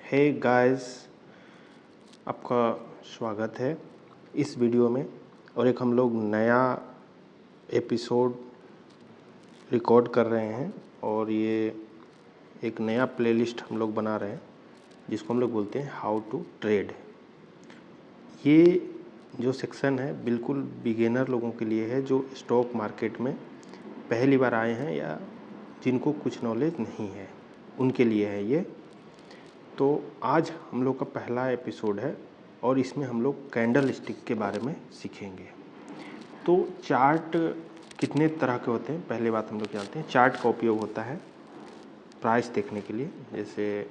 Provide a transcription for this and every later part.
Hey guys, आपका स्वागत है इस वीडियो में। और एक हम लोग नया एपिसोड रिकॉर्ड कर रहे हैं और ये एक नया प्लेलिस्ट हम लोग बना रहे हैं जिसको हम लोग बोलते हैं हाउ टू ट्रेड। ये जो सेक्शन है बिल्कुल बिगिनर लोगों के लिए है जो स्टॉक मार्केट में पहली बार आए हैं या जिनको कुछ नॉलेज नहीं है, उनके लिए है ये। तो आज हम लोग का पहला एपिसोड है और इसमें हम लोग कैंडल स्टिक के बारे में सीखेंगे। तो चार्ट कितने तरह के होते हैं, पहले बात हम लोग जानते हैं। चार्ट का उपयोग होता है प्राइस देखने के लिए। जैसे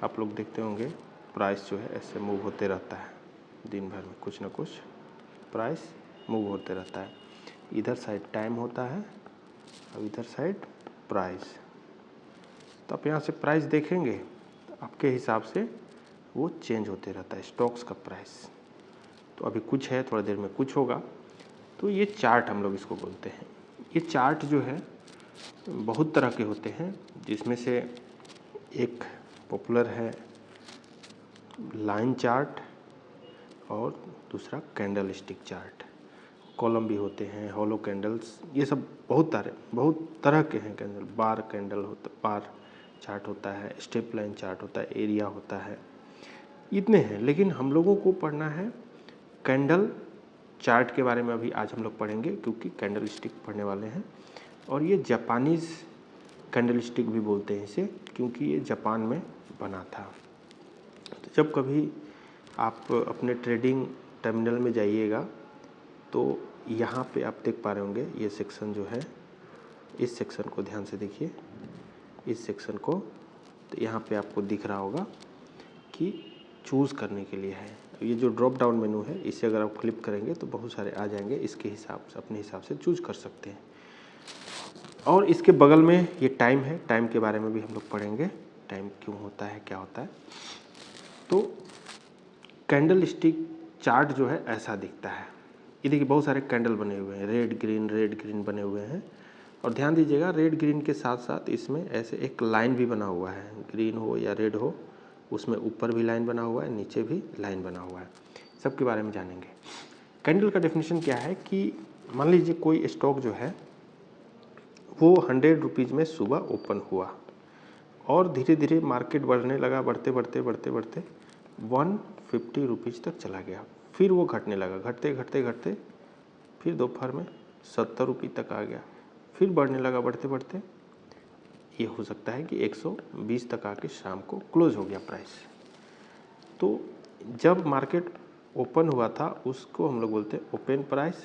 आप लोग देखते होंगे प्राइस जो है ऐसे मूव होते रहता है, दिन भर में कुछ ना कुछ प्राइस मूव होते रहता है। इधर साइड टाइम होता है और इधर साइड प्राइस। तो आप यहाँ से प्राइस देखेंगे, आपके हिसाब से वो चेंज होते रहता है स्टॉक्स का प्राइस। तो अभी कुछ है, थोड़ी देर में कुछ होगा। तो ये चार्ट हम लोग इसको बोलते हैं। ये चार्ट जो है बहुत तरह के होते हैं, जिसमें से एक पॉपुलर है लाइन चार्ट और दूसरा कैंडल स्टिक चार्ट। कॉलम भी होते हैं, हॉलो कैंडल्स, ये सब बहुत तरह के हैं। कैंडल बार कैंडल होता, बार चार्ट होता है, स्टेप लाइन चार्ट होता है, एरिया होता है, इतने हैं। लेकिन हम लोगों को पढ़ना है कैंडल चार्ट के बारे में। अभी आज हम लोग पढ़ेंगे क्योंकि कैंडल स्टिक पढ़ने वाले हैं। और ये जापानीज़ कैंडल स्टिक भी बोलते हैं इसे, क्योंकि ये जापान में बना था। तो जब कभी आप अपने ट्रेडिंग टर्मिनल में जाइएगा तो यहाँ पे आप देख पा रहे होंगे ये सेक्शन जो है, इस सेक्शन को ध्यान से देखिए, इस सेक्शन को। तो यहाँ पे आपको दिख रहा होगा कि चूज़ करने के लिए है। ये जो ड्रॉप डाउन मेनू है, इसे अगर आप क्लिक करेंगे तो बहुत सारे आ जाएंगे। इसके हिसाब से अपने हिसाब से चूज़ कर सकते हैं। और इसके बगल में ये टाइम है, टाइम के बारे में भी हम लोग पढ़ेंगे, टाइम क्यों होता है, क्या होता है। तो कैंडल स्टिक चार्ट जो है ऐसा दिखता है। ये देखिए बहुत सारे कैंडल बने हुए हैं, रेड ग्रीन बने हुए हैं। और ध्यान दीजिएगा, रेड ग्रीन के साथ साथ इसमें ऐसे एक लाइन भी बना हुआ है, ग्रीन हो या रेड हो, उसमें ऊपर भी लाइन बना हुआ है, नीचे भी लाइन बना हुआ है। सबके बारे में जानेंगे। कैंडल का डेफिनेशन क्या है कि मान लीजिए कोई स्टॉक जो है वो 100 रुपीज़ में सुबह ओपन हुआ और धीरे धीरे मार्केट बढ़ने लगा, बढ़ते 150 रुपीज़ तक चला गया। फिर वो घटने लगा, घटते फिर दोपहर में 70 रुपये तक आ गया। फिर बढ़ने लगा, बढ़ते ये हो सकता है कि 120 तक आके शाम को क्लोज हो गया प्राइस। तो जब मार्केट ओपन हुआ था उसको हम लोग बोलते हैं ओपन प्राइस,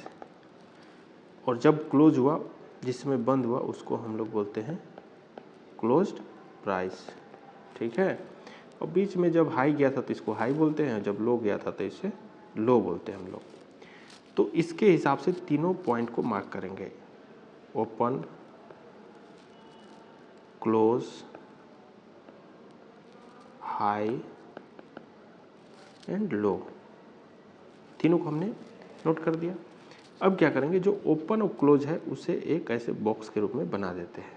और जब क्लोज हुआ, जिस समय बंद हुआ, उसको हम लोग बोलते हैं क्लोज्ड प्राइस। ठीक है। और बीच में जब हाई गया था तो इसको हाई बोलते हैं, जब लो गया था तो इसे लो बोलते हैं हम लोग। तो इसके हिसाब से तीनों पॉइंट को मार्क करेंगे, open, close, high and low, तीनों को हमने नोट कर दिया। अब क्या करेंगे, जो ओपन और क्लोज है उसे एक ऐसे बॉक्स के रूप में बना देते हैं,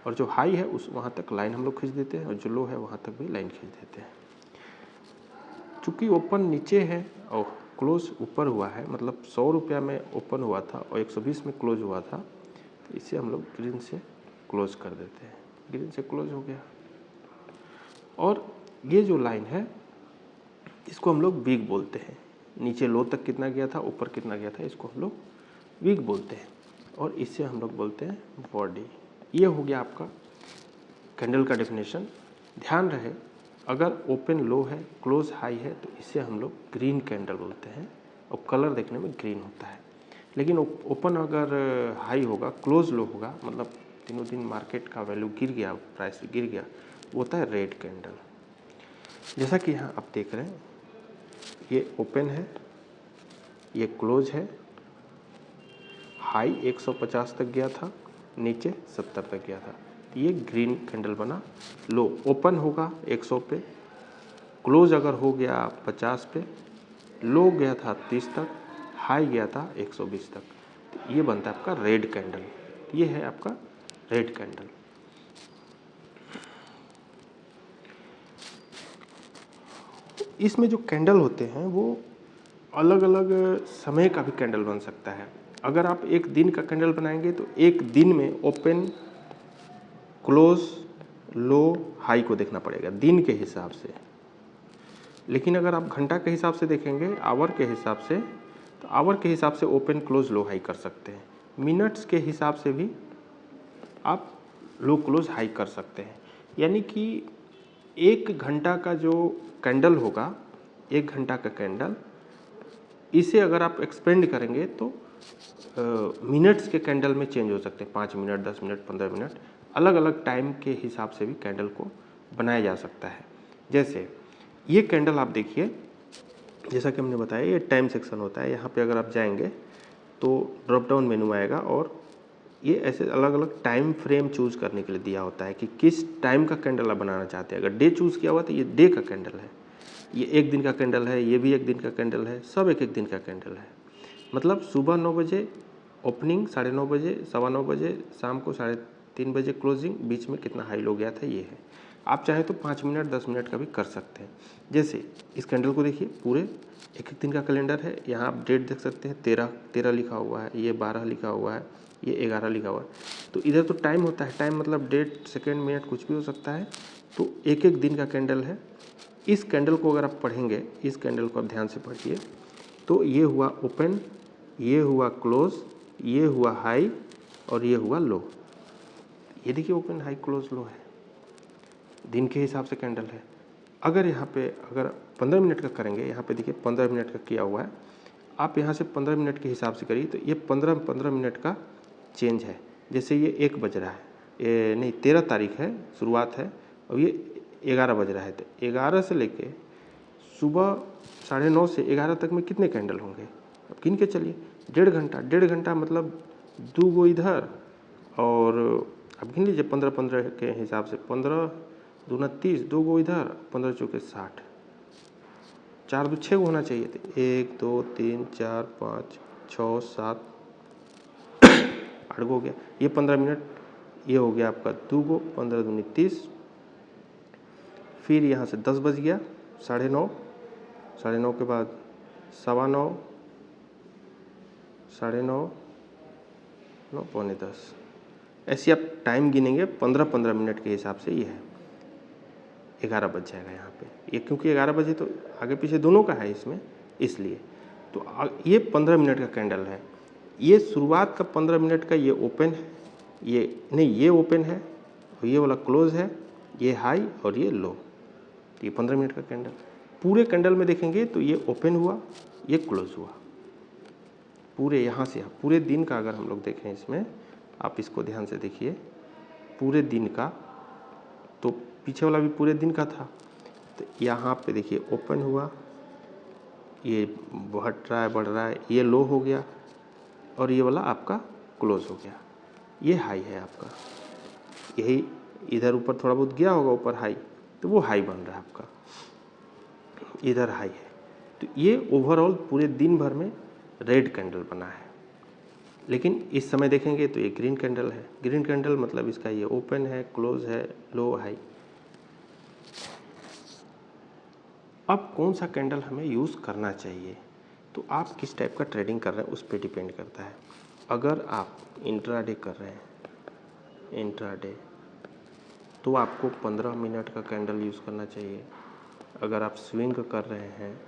और जो हाई है उस वहाँ तक लाइन हम लोग खींच देते हैं, और जो लो है वहाँ तक भी लाइन खींच देते हैं। चूँकि ओपन नीचे है और क्लोज ऊपर हुआ है, मतलब 100 रुपया में ओपन हुआ था और 120 में क्लोज हुआ था, तो इसे हम लोग ग्रीन से क्लोज कर देते हैं। ग्रीन से क्लोज हो गया। और ये जो लाइन है इसको हम लोग वीक बोलते हैं। नीचे लो तक कितना गया था, ऊपर कितना गया था, इसको हम लोग वीक बोलते हैं। और इसे हम लोग बोलते हैं बॉडी। ये हो गया आपका कैंडल का डेफिनेशन। ध्यान रहे, अगर ओपन लो है, क्लोज हाई है, तो इसे हम लोग ग्रीन कैंडल बोलते हैं और कलर देखने में ग्रीन होता है। लेकिन ओपन अगर हाई होगा, क्लोज लो होगा, मतलब तीनों दिन मार्केट का वैल्यू गिर गया, प्राइस गिर गया, वो होता है रेड कैंडल। जैसा कि यहाँ आप देख रहे हैं, ये ओपन है, ये क्लोज है, हाई 150 तक गया था, नीचे 70 तक गया था, ये ग्रीन कैंडल बना। लो ओपन होगा 100 पे, क्लोज अगर हो गया 50 पे, लो गया था 30 तक, हाई गया था 120 तक, तो ये बनता है आपका रेड कैंडल। ये है आपका रेड कैंडल। इसमें जो कैंडल होते हैं वो अलग अलग समय का भी कैंडल बन सकता है। अगर आप एक दिन का कैंडल बनाएंगे तो एक दिन में ओपन, क्लोज, लो, हाई को देखना पड़ेगा दिन के हिसाब से। लेकिन अगर आप घंटा के हिसाब से देखेंगे, आवर के हिसाब से, तो आवर के हिसाब से ओपन, क्लोज, लो, हाई कर सकते हैं। मिनट्स के हिसाब से भी आप लो, क्लोज, हाई कर सकते हैं। यानी कि एक घंटा का जो कैंडल होगा, एक घंटा का कैंडल, इसे अगर आप एक्सपेंड करेंगे तो मिनट्स के कैंडल में चेंज हो सकते हैं। 5 मिनट, 10 मिनट, 15 मिनट, अलग अलग टाइम के हिसाब से भी कैंडल को बनाया जा सकता है। जैसे ये कैंडल आप देखिए, जैसा कि हमने बताया ये टाइम सेक्शन होता है। यहाँ पे अगर आप जाएंगे तो ड्रॉप डाउन मेनू आएगा और ये ऐसे अलग अलग टाइम फ्रेम चूज़ करने के लिए दिया होता है कि किस टाइम का कैंडल आप बनाना चाहते हैं। अगर डे चूज़ किया हुआ तो ये डे का कैंडल है, ये एक दिन का कैंडल है, ये भी एक दिन का कैंडल है, सब एक एक दिन का कैंडल है। मतलब सुबह 9 बजे ओपनिंग, 9:30 बजे, 9:15 बजे, शाम को 3:30 बजे क्लोजिंग, बीच में कितना हाई लो गया था ये है। आप चाहें तो 5 मिनट, 10 मिनट का भी कर सकते हैं। जैसे इस कैंडल को देखिए, पूरे एक एक दिन का कैलेंडर है। यहाँ आप डेट देख सकते हैं, 13 लिखा हुआ है, ये 12 लिखा हुआ है, ये 11 लिखा हुआ है। तो इधर तो टाइम होता है, टाइम मतलब डेट, सेकेंड, मिनट, कुछ भी हो सकता है। तो एक एक दिन का कैंडल है। इस कैंडल को अगर आप पढ़ेंगे, इस कैंडल को आप ध्यान से पढ़िए, तो ये हुआ ओपन, ये हुआ क्लोज, ये हुआ हाई और ये हुआ लो। ये देखिए ओपन, हाई, क्लोज, लो है, दिन के हिसाब से कैंडल है। अगर यहाँ पे अगर 15 मिनट का करेंगे, यहाँ पे देखिए 15 मिनट का किया हुआ है, आप यहाँ से 15 मिनट के हिसाब से करिए तो ये 15 मिनट का चेंज है। जैसे ये 1 बज रहा है, ये नहीं 13 तारीख है, शुरुआत है, और ये 11 बज रहा है। तो 11 से लेके सुबह 9:30 से 11 तक में कितने कैंडल होंगे अब गिन के चलिए। 1.5 घंटा मतलब 2 गो इधर, और अब गिन लीजिए 15 के हिसाब से, 15 दूना 30, 2 गो इधर, 15 चौके 60, 4 2 6 होना चाहिए थे। 1 2 3 4 5 6 7 8 हो गया। ये 15 मिनट, ये हो गया आपका 2 गो, 15 दूनी 30। फिर यहाँ से 10 बज गया, 9:30, 9:30 के बाद 9:15, 9:30, 9, पौने 10, ऐसे आप टाइम गिनेंगे 15 मिनट के हिसाब से। ये है 11 बज जाएगा यहाँ पे, ये क्योंकि 11 बजे तो आगे पीछे दोनों का है इसमें, इसलिए। तो ये 15 मिनट का कैंडल है। ये शुरुआत का 15 मिनट का ये ओपन है, ये नहीं, ये ओपन है और ये वाला क्लोज है, ये हाई और ये लो। तो ये 15 मिनट का कैंडल। पूरे कैंडल में देखेंगे तो ये ओपन हुआ, ये क्लोज हुआ, पूरे यहाँ से पूरे दिन का अगर हम लोग देखें इसमें, आप इसको ध्यान से देखिए, पूरे दिन का, तो पीछे वाला भी पूरे दिन का था। तो यहाँ पे देखिए ओपन हुआ, ये बढ़ रहा है, ये लो हो गया और ये वाला आपका क्लोज हो गया, ये हाई है आपका। यही इधर ऊपर थोड़ा बहुत गया होगा ऊपर हाई, तो वो हाई बन रहा है आपका, इधर हाई है। तो ये ओवरऑल पूरे दिन भर में रेड कैंडल बना है। लेकिन इस समय देखेंगे तो ये ग्रीन कैंडल है। ग्रीन कैंडल मतलब इसका ये ओपन है, क्लोज है, लो, हाई। अब कौन सा कैंडल हमें यूज़ करना चाहिए, तो आप किस टाइप का ट्रेडिंग कर रहे हैं उस पर डिपेंड करता है। अगर आप इंट्राडे कर रहे हैं, इंट्राडे, तो आपको 15 मिनट का कैंडल यूज़ करना चाहिए। अगर आप स्विंग कर रहे हैं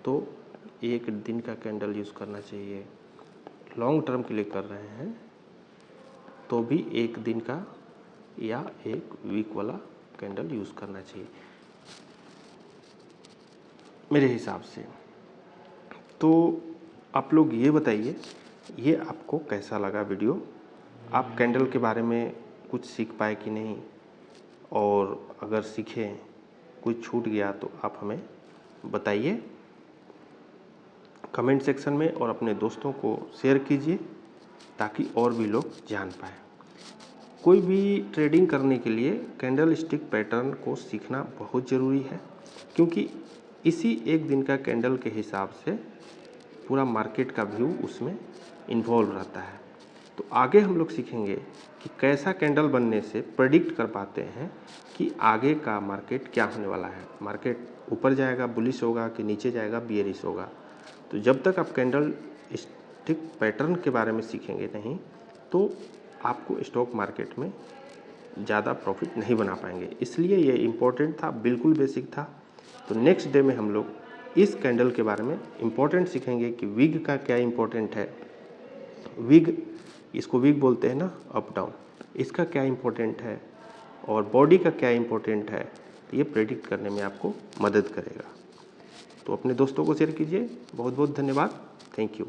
तो 1 दिन का कैंडल यूज़ करना चाहिए। लॉन्ग टर्म के लिए कर रहे हैं तो भी 1 दिन का या 1 वीक वाला कैंडल यूज़ करना चाहिए मेरे हिसाब से। तो आप लोग ये बताइए, ये आपको कैसा लगा वीडियो, आप कैंडल के बारे में कुछ सीख पाए कि नहीं, और अगर सीखें, कुछ छूट गया तो आप हमें बताइए कमेंट सेक्शन में, और अपने दोस्तों को शेयर कीजिए ताकि और भी लोग जान पाएँ। कोई भी ट्रेडिंग करने के लिए कैंडल स्टिक पैटर्न को सीखना बहुत ज़रूरी है, क्योंकि इसी 1 दिन का कैंडल के हिसाब से पूरा मार्केट का व्यू उसमें इन्वॉल्व रहता है। तो आगे हम लोग सीखेंगे कि कैसा कैंडल बनने से प्रेडिक्ट कर पाते हैं कि आगे का मार्केट क्या होने वाला है, मार्केट ऊपर जाएगा बुलिश होगा कि नीचे जाएगा बियरिश होगा। तो जब तक आप कैंडल स्टिक पैटर्न के बारे में सीखेंगे नहीं तो आपको स्टॉक मार्केट में ज़्यादा प्रॉफिट नहीं बना पाएंगे। इसलिए ये इम्पोर्टेंट था, बिल्कुल बेसिक था। तो नेक्स्ट डे में हम लोग इस कैंडल के बारे में इम्पोर्टेंट सीखेंगे कि विग का क्या इम्पोर्टेंट है, विग, इसको विग बोलते हैं ना, अप डाउन, इसका क्या इम्पोर्टेंट है और बॉडी का क्या इम्पोर्टेंट है। ये प्रेडिक्ट करने में आपको मदद करेगा। तो अपने दोस्तों को शेयर कीजिए। बहुत बहुत धन्यवाद। Thank you.